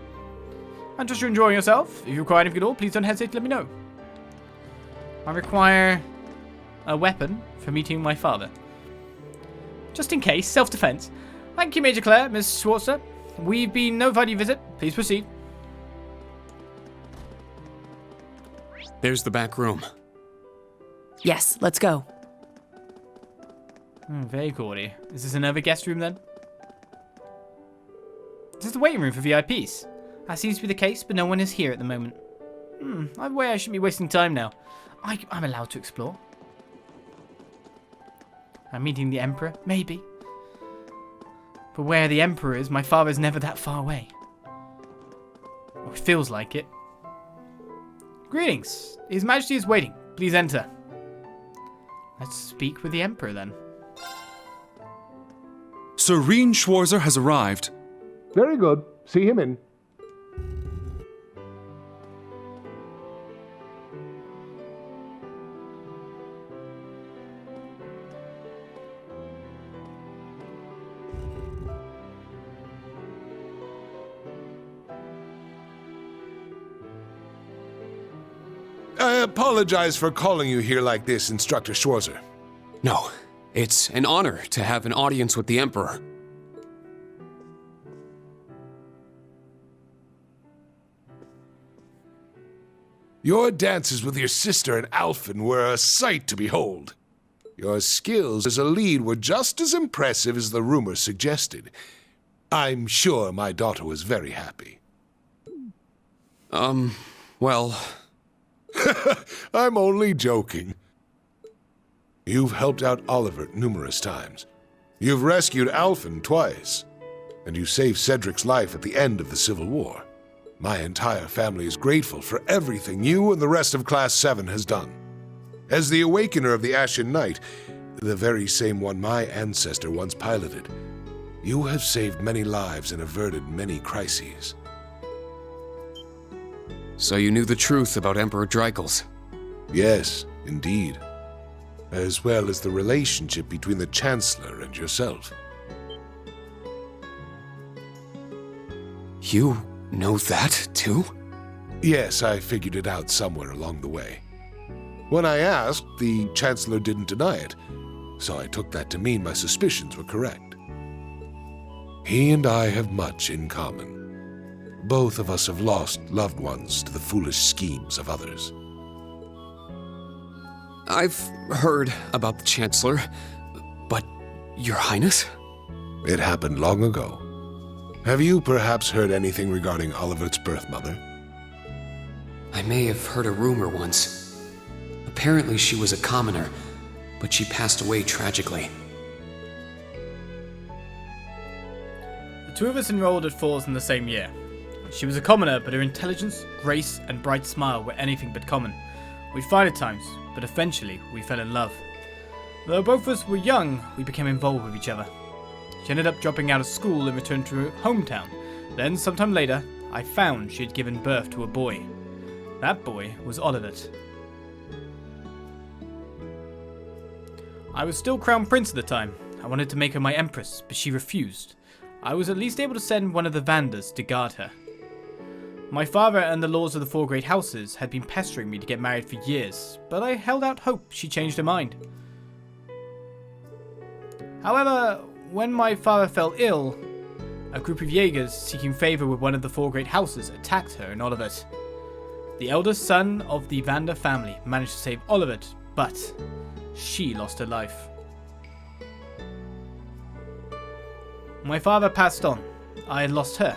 I trust you're enjoying yourself. If you require anything at all, please don't hesitate to let me know. I require a weapon for meeting my father. Just in case, self-defense. Thank you, Major Claire, Miss Schwarzer. We've been notified of your visit. Please proceed. There's the back room. Yes, let's go. Very gaudy. Is this another guest room then? This is the waiting room for VIPs. That seems to be the case, but no one is here at the moment. Either way, I shouldn't be wasting time now. I'm allowed to explore. I'm meeting the Emperor? Maybe. But where the Emperor is, my father is never that far away. Or it feels like it. Greetings. His Majesty is waiting. Please enter. Let's speak with the Emperor then. Sir Rean Schwarzer has arrived. Very good. See him in. I apologize for calling you here like this, Instructor Schwarzer. No, it's an honor to have an audience with the Emperor. Your dances with your sister and Alfin were a sight to behold. Your skills as a lead were just as impressive as the rumors suggested. I'm sure my daughter was very happy. Well... I'm only joking. You've helped out Oliver numerous times. You've rescued Alfin twice. And you saved Cedric's life at the end of the Civil War. My entire family is grateful for everything you and the rest of Class VII has done. As the Awakener of the Ashen Knight, the very same one my ancestor once piloted, you have saved many lives and averted many crises. So you knew the truth about Emperor Dreikels? Yes, indeed. As well as the relationship between the Chancellor and yourself. You know that, too? Yes, I figured it out somewhere along the way. When I asked, the Chancellor didn't deny it, so I took that to mean my suspicions were correct. He and I have much in common. Both of us have lost loved ones to the foolish schemes of others. I've heard about the Chancellor, but Your Highness? It happened long ago. Have you perhaps heard anything regarding Oliver's birth mother? I may have heard a rumor once. Apparently she was a commoner, but she passed away tragically. The two of us enrolled at Thors in the same year. She was a commoner, but her intelligence, grace, and bright smile were anything but common. We'd fight at times, but eventually we fell in love. Though both of us were young, we became involved with each other. She ended up dropping out of school and returned to her hometown. Then, sometime later, I found she had given birth to a boy. That boy was Oliver. I was still Crown Prince at the time. I wanted to make her my empress, but she refused. I was at least able to send one of the Vanders to guard her. My father and the lords of the four great houses had been pestering me to get married for years, but I held out hope she changed her mind. However, when my father fell ill, a group of Jaegers seeking favor with one of the four great houses attacked her and Oliver. The eldest son of the Vander family managed to save Oliver, but she lost her life. My father passed on. I had lost her.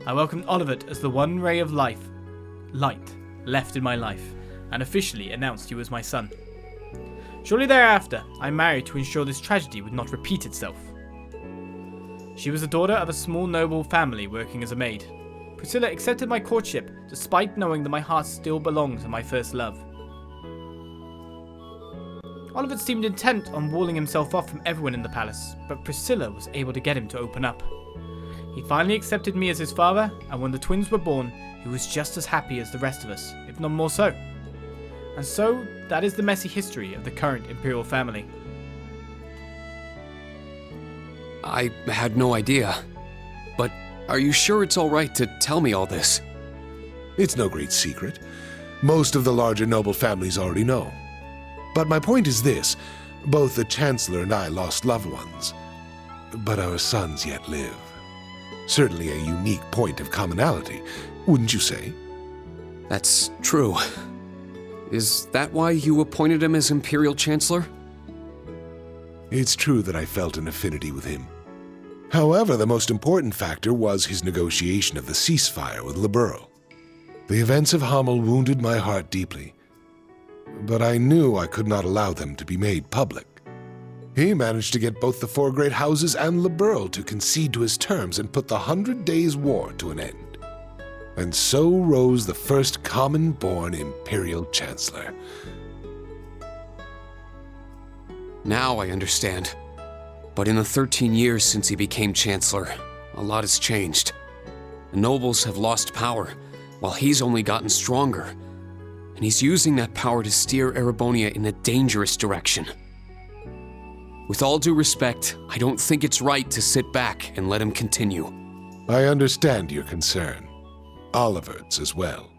I welcomed Oliver as the one ray of light left in my life, and officially announced he was my son. Shortly thereafter, I married to ensure this tragedy would not repeat itself. She was the daughter of a small noble family working as a maid. Priscilla accepted my courtship, despite knowing that my heart still belonged to my first love. Oliver seemed intent on walling himself off from everyone in the palace, but Priscilla was able to get him to open up. He finally accepted me as his father, and when the twins were born, he was just as happy as the rest of us, if not more so. And so, that is the messy history of the current Imperial family. I had no idea. But are you sure it's all right to tell me all this? It's no great secret. Most of the larger noble families already know. But my point is this. Both the Chancellor and I lost loved ones. But our sons yet live. Certainly a unique point of commonality, wouldn't you say? That's true. Is that why you appointed him as Imperial Chancellor? It's true that I felt an affinity with him. However, the most important factor was his negotiation of the ceasefire with Liberal. The events of Hamel wounded my heart deeply, but I knew I could not allow them to be made public. He managed to get both the four great houses and Liberal to concede to his terms and put the 100 Days' War to an end. And so rose the first common-born Imperial Chancellor. Now I understand. But in the 13 years since he became Chancellor, a lot has changed. The nobles have lost power, while he's only gotten stronger. And he's using that power to steer Erebonia in a dangerous direction. With all due respect, I don't think it's right to sit back and let him continue. I understand your concern. Olivert's as well.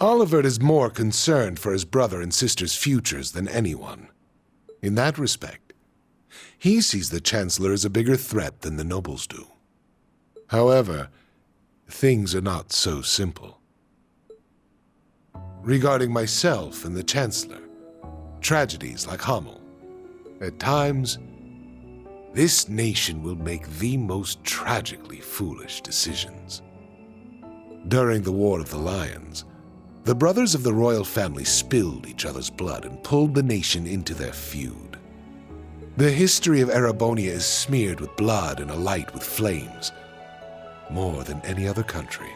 Olivert is more concerned for his brother and sister's futures than anyone. In that respect, he sees the Chancellor as a bigger threat than the nobles do. However, things are not so simple. Regarding myself and the Chancellor, tragedies like Hamel, at times, this nation will make the most tragically foolish decisions. During the War of the Lions, the brothers of the royal family spilled each other's blood and pulled the nation into their feud. The history of Erebonia is smeared with blood and alight with flames, more than any other country.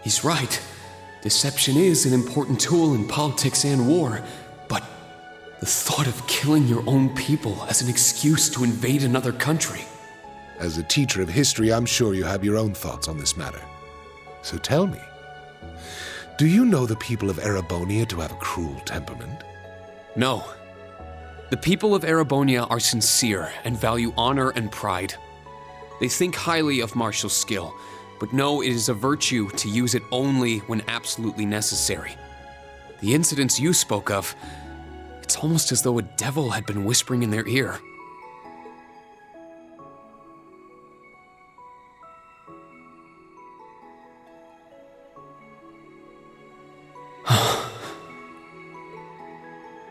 He's right. Deception is an important tool in politics and war, but the thought of killing your own people as an excuse to invade another country. As a teacher of history, I'm sure you have your own thoughts on this matter. So tell me, do you know the people of Erebonia to have a cruel temperament? No. The people of Erebonia are sincere and value honor and pride. They think highly of martial skill, but know it is a virtue to use it only when absolutely necessary. The incidents you spoke of, it's almost as though a devil had been whispering in their ear.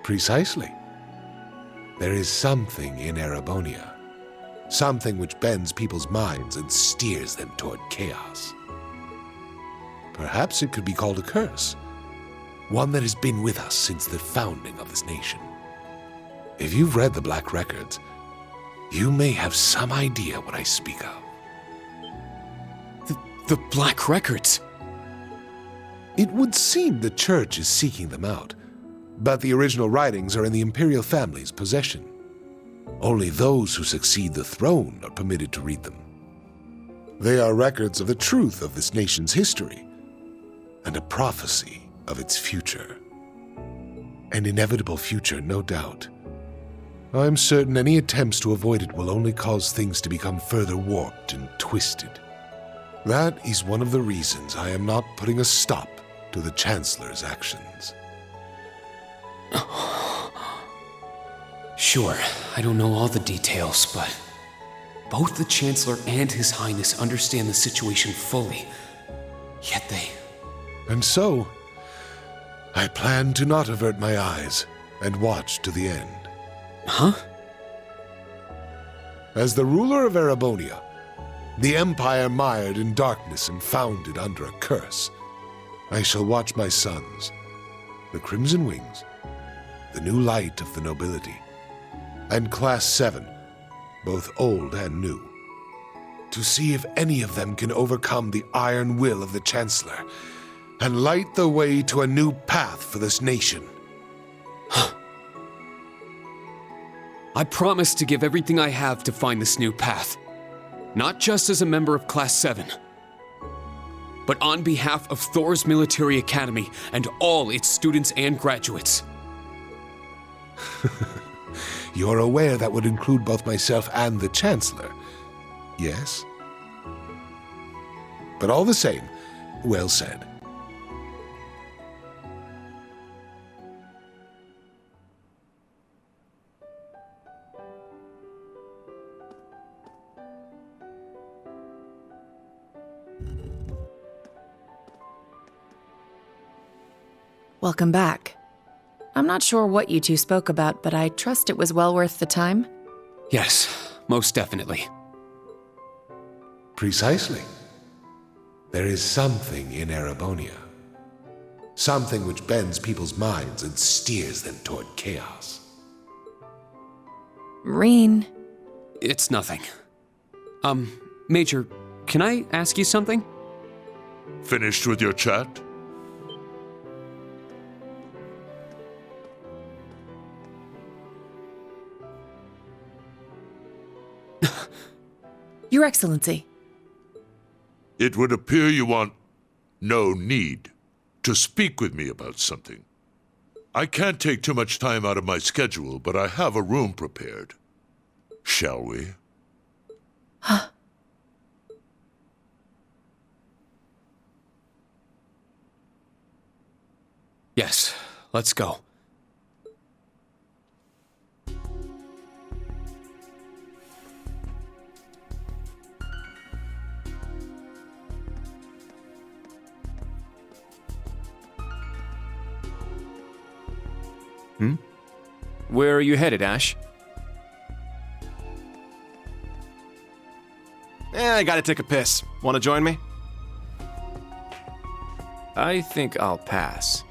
Precisely. There is something in Erebonia. Something which bends people's minds and steers them toward chaos. Perhaps it could be called a curse. One that has been with us since the founding of this nation. If you've read the Black Records, you may have some idea what I speak of. The Black Records? It would seem the Church is seeking them out, but the original writings are in the Imperial family's possession. Only those who succeed the throne are permitted to read them. They are records of the truth of this nation's history, and a prophecy of its future. An inevitable future, no doubt. I'm certain any attempts to avoid it will only cause things to become further warped and twisted. That is one of the reasons I am not putting a stop to the Chancellor's actions. Sure, I don't know all the details, but both the Chancellor and His Highness understand the situation fully. Yet they... And so, I plan to not avert my eyes and watch to the end. Huh? As the ruler of Erebonia, the empire mired in darkness and founded under a curse, I shall watch my sons, the Crimson Wings, the new light of the nobility, and Class VII, both old and new, to see if any of them can overcome the iron will of the Chancellor and light the way to a new path for this nation. I promise to give everything I have to find this new path. Not just as a member of Class VII, but on behalf of Thors Military Academy and all its students and graduates. You're aware that would include both myself and the Chancellor, yes? But all the same, well said. Welcome back. I'm not sure what you two spoke about, but I trust it was well worth the time? Yes, most definitely. Precisely. There is something in Erebonia. Something which bends people's minds and steers them toward chaos. Rean. It's nothing. Major, can I ask you something? Finished with your chat? Your Excellency. It would appear you want no need to speak with me about something. I can't take too much time out of my schedule, but I have a room prepared. Shall we? Huh? Yes, let's go. Where are you headed, Ash? I gotta take a piss. Wanna join me? I think I'll pass.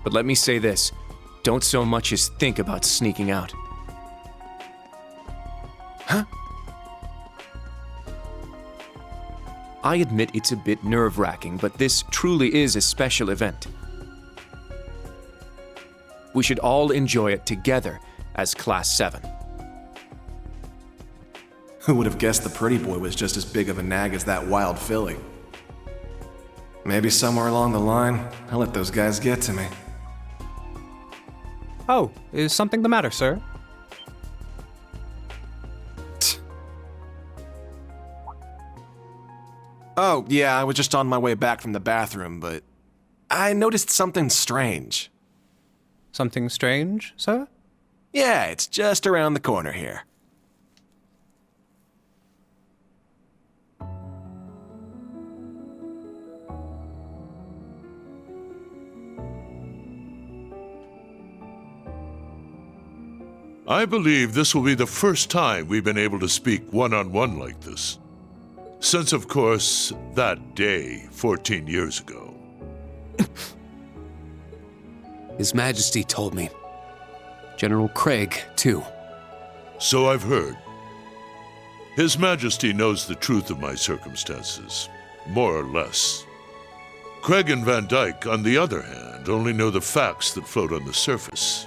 But let me say this. Don't so much as think about sneaking out. Huh? I admit it's a bit nerve-wracking, but this truly is a special event. We should all enjoy it together as Class VII. Who would have guessed the pretty boy was just as big of a nag as that wild filly? Maybe somewhere along the line, I'll let those guys get to me. Oh, is something the matter, sir? Oh, yeah, I was just on my way back from the bathroom, but I noticed something strange. Something strange, sir? Yeah, it's just around the corner here. I believe this will be the first time we've been able to speak one-on-one like this. Since, of course, that day 14 years ago. His Majesty told me. General Craig, too. So I've heard. His Majesty knows the truth of my circumstances, more or less. Craig and Van Dyke, on the other hand, only know the facts that float on the surface.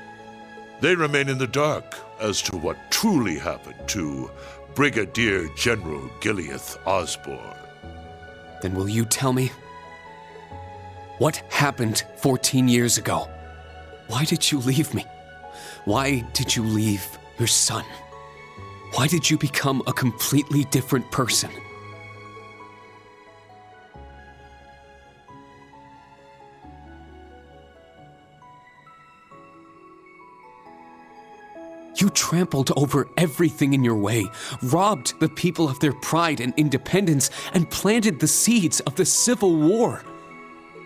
They remain in the dark as to what truly happened to Brigadier General Leeves Osborne. Then will you tell me? What happened 14 years ago? Why did you leave me? Why did you leave your son? Why did you become a completely different person? You trampled over everything in your way, robbed the people of their pride and independence, and planted the seeds of the Civil War.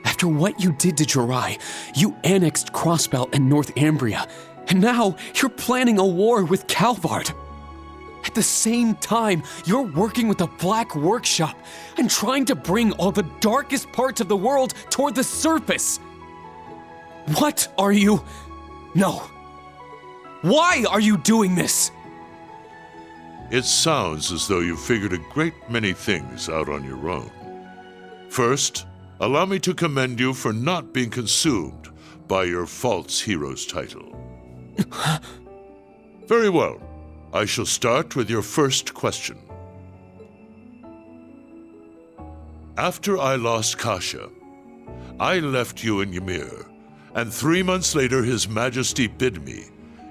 After what you did to Jirai, you annexed Crossbelt and Northumbria, and now you're planning a war with Calvard. At the same time, you're working with the Black Workshop and trying to bring all the darkest parts of the world toward the surface. What are you... No. Why are you doing this? It sounds as though you've figured a great many things out on your own. First, allow me to commend you for not being consumed by your false hero's title. Very well. I shall start with your first question. After I lost Kasha, I left you in Ymir, and 3 months later His Majesty bid me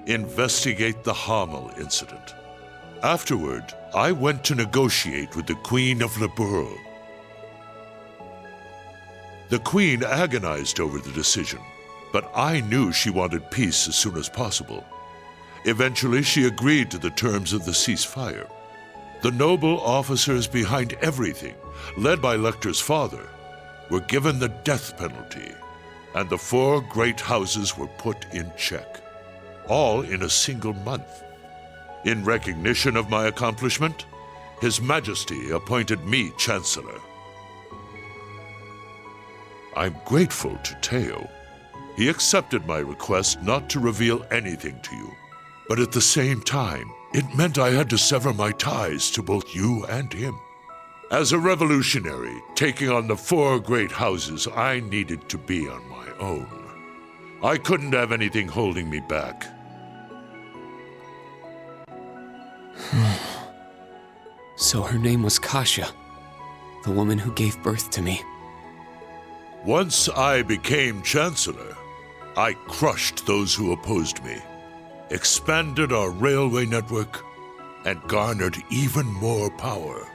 investigate the Hamel incident. Afterward, I went to negotiate with the Queen of Liberl. The Queen agonized over the decision, but I knew she wanted peace as soon as possible. Eventually, she agreed to the terms of the ceasefire. The noble officers behind everything, led by Lecter's father, were given the death penalty, and the 4 great houses were put in check, all in a single month. In recognition of my accomplishment, His Majesty appointed me Chancellor. I'm grateful to Teo. He accepted my request not to reveal anything to you. But at the same time, it meant I had to sever my ties to both you and him. As a revolutionary, taking on the 4 great houses, I needed to be on my own. I couldn't have anything holding me back. So her name was Kasia, the woman who gave birth to me. Once I became Chancellor, I crushed those who opposed me, expanded our railway network, and garnered even more power.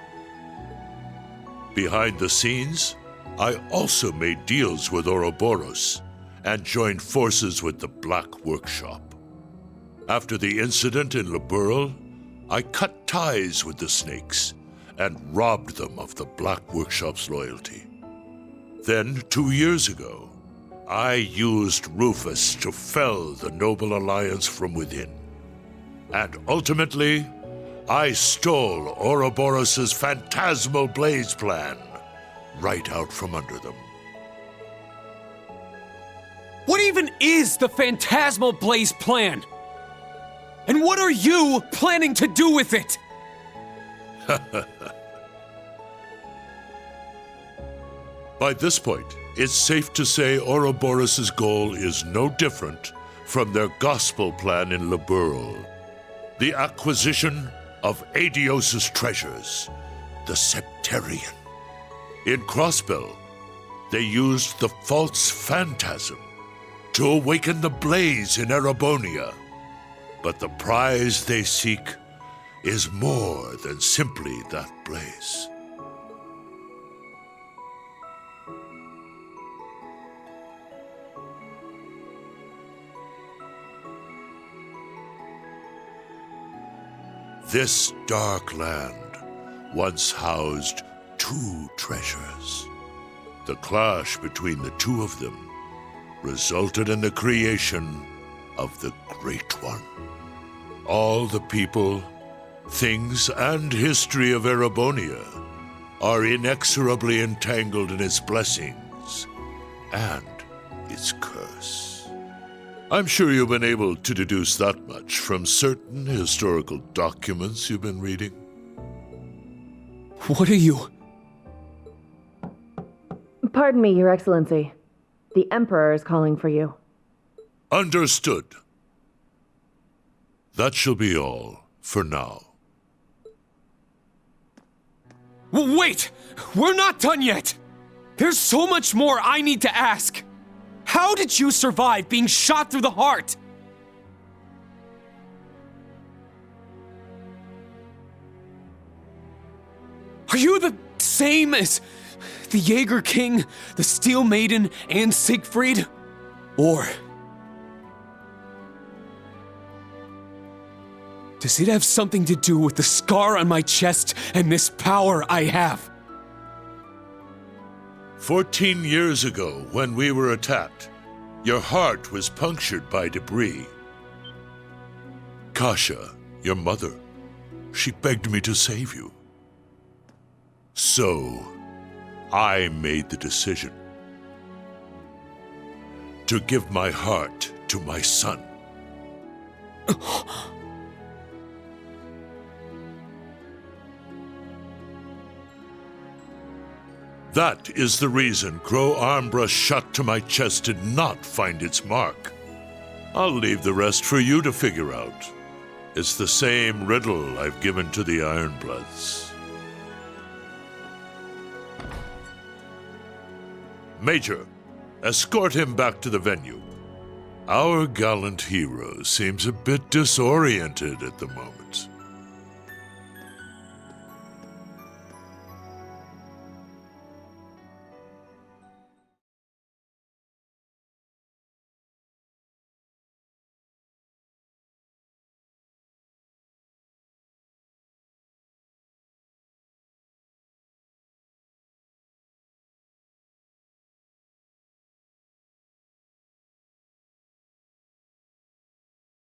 Behind the scenes, I also made deals with Ouroboros and joined forces with the Black Workshop. After the incident in Liberl, I cut ties with the Snakes and robbed them of the Black Workshop's loyalty. Then, 2 years ago, I used Rufus to fell the Noble Alliance from within. And ultimately, I stole Ouroboros' phantasmal blaze plan right out from under them. What even is the Phantasmal Blaze plan? And what are you planning to do with it? By this point, it's safe to say Ouroboros' goal is no different from their gospel plan in Liberl. The acquisition of Adios' treasures, the Septarian. In Crossbell, they used the false phantasm to awaken the blaze in Erebonia. But the prize they seek is more than simply that blaze. This dark land once housed 2 treasures. The clash between the 2 of them resulted in the creation of the Great One. All the people, things, and history of Erebonia are inexorably entangled in its blessings and its curse. I'm sure you've been able to deduce that much from certain historical documents you've been reading. What are you? Pardon me, Your Excellency. The Emperor is calling for you. Understood. That shall be all for now. Wait! We're not done yet! There's so much more I need to ask! How did you survive being shot through the heart? Are you the same as the Jaeger King, the Steel Maiden, and Siegfried? Or does it have something to do with the scar on my chest and this power I have? 14 years ago, when we were attacked, your heart was punctured by debris. Kasia, your mother, she begged me to save you. So, I made the decision to give my heart to my son. That is the reason Crow Armbrush shot to my chest did not find its mark. I'll leave the rest for you to figure out. It's the same riddle I've given to the Ironbloods. Major, escort him back to the venue. Our gallant hero seems a bit disoriented at the moment.